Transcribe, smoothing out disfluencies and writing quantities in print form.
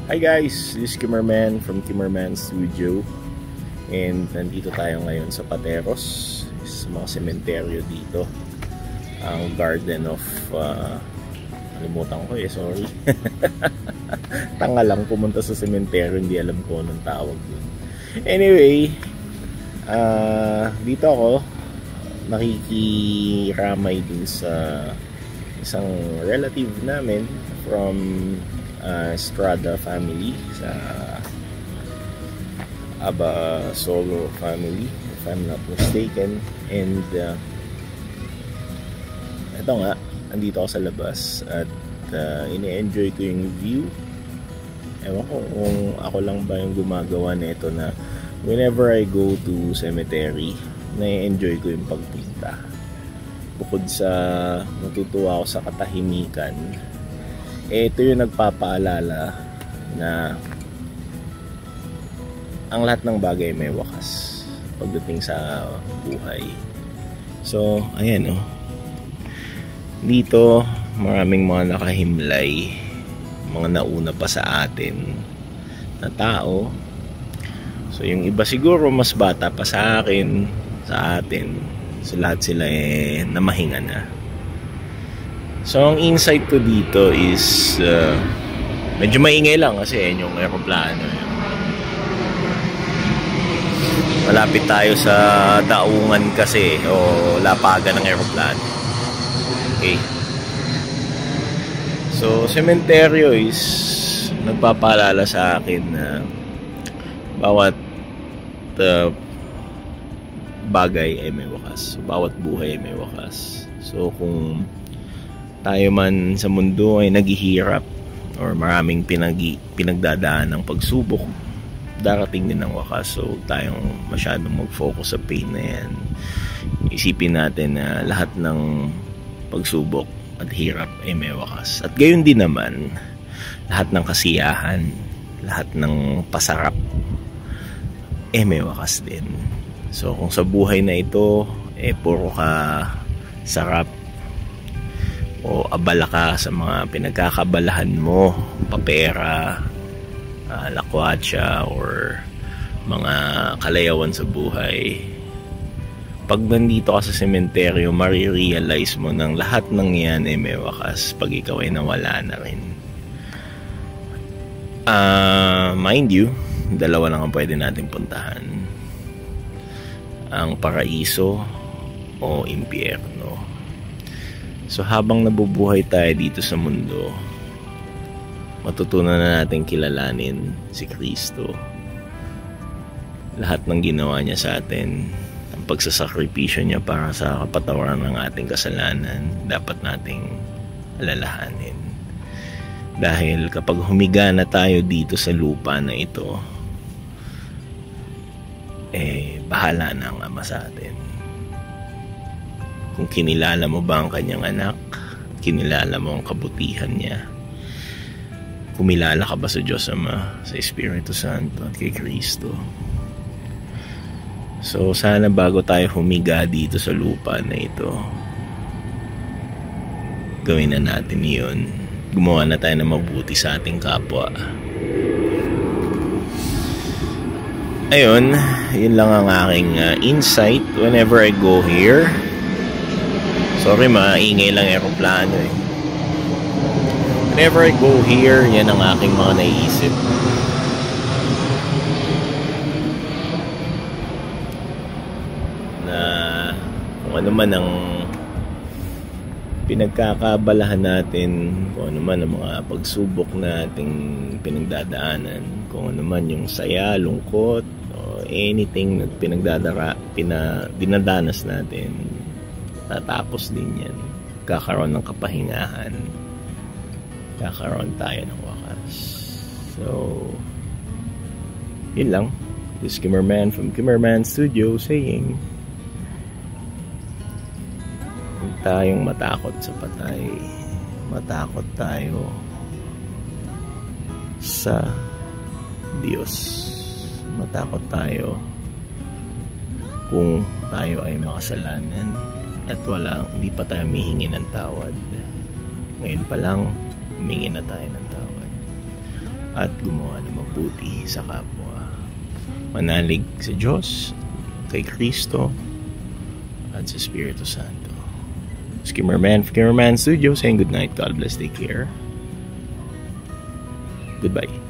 Hi guys, this is Kimmerman from Kimmerman Studio. And nandito tayo ngayon sa Pateros, sa mga sementeryo dito. Ang Garden of... Nalimutan ko sorry. Tanga lang pumunta sa sementeryo, hindi alam ko anong tawag dun. Anyway, dito ako nakikiramay din sa isang relative namin from Estrada family, sa Aba Solo family if I'm not mistaken. And ito nga, andito ako sa labas at ini-enjoy ko yung view. Ewan ko kung ako lang ba yung gumagawa nito na whenever I go to cemetery, na-enjoy ko yung pagpunta. Bukod sa natutuwa ako sa katahimikan, ito yung nagpapaalala na ang lahat ng bagay may wakas pagdating sa buhay. So, ayan dito maraming mga nakahimlay, mga nauna pa sa atin na tao. So, yung iba siguro mas bata pa sa akin, sa atin. So, lahat sila namahinga na. So, ang insight ko dito is medyo maingay lang kasi yung aeroplano. Malapit tayo sa daungan kasi o lapagan ng aeroplano. Okay. So, sementeryo is nagpapaalala sa akin na bawat bagay ay may wakas. Bawat buhay ay may wakas. So, kung tayo man sa mundo ay naghihirap or maraming pinagdadaan ng pagsubok, darating din ang wakas. So tayong masyadong mag-focus sa pain na yan. Isipin natin na lahat ng pagsubok at hirap ay may wakas. At gayon din naman, lahat ng kasiyahan, lahat ng pasarap ay may wakas din. So kung sa buhay na ito puro ka sarap o abala ka sa mga pinagkakabalahan mo, papera, lakwatsa, or mga kalayawan sa buhay, pag nandito ka sa sementeryo, marirealize mo ng lahat ng yan ay may wakas pag ikaw ay nawala na rin. Mind you, dalawa lang ang pwede natin puntahan: ang paraiso o impyerno. So habang nabubuhay tayo dito sa mundo, matutunan na natin kilalanin si Kristo. Lahat ng ginawa niya sa atin, ang pagsasakripisyo niya para sa kapatawaran ng ating kasalanan, dapat nating alalahanin. Dahil kapag humiga na tayo dito sa lupa na ito, bahala na ang Ama sa atin. Kung kinilala mo ba ang kanyang anak, kinilala mo ang kabutihan niya, kumilala ka ba sa Diyos Ama, sa Espiritu Santo at kay Kristo. So sana bago tayo humiga dito sa lupa na ito, gawin na natin yun. Gumawa na tayo ng mabuti sa ating kapwa. Ayun, yun lang ang aking insight whenever I go here. Sorry, maingay lang aeroplano Whenever I go here, yan ang aking mga naiisip. Na kung ano man ang pinagkakabalahan natin, kung ano man ang mga pagsubok nating pinagdadaanan, kung ano man yung saya, lungkot, o anything na dinadanas natin, tatapos din yan. Kakaroon ng kapahingahan, kakaroon tayo ng wakas. So yun lang. This is Kimmerman from Kimmerman Studio saying, huwag tayong matakot sa patay, matakot tayo sa Diyos. Matakot tayo kung tayo ay makasalanan at hindi pa tayo humihingi ng tawad. Ngayon pa lang, humingi na tayo ng tawad. at gumawa ng mabuti sa kapwa. Manalig sa Diyos, kay Kristo, at sa Espiritu Santo. Skimmerman, Skimmerman Studio saying good night. God bless, take care. Goodbye.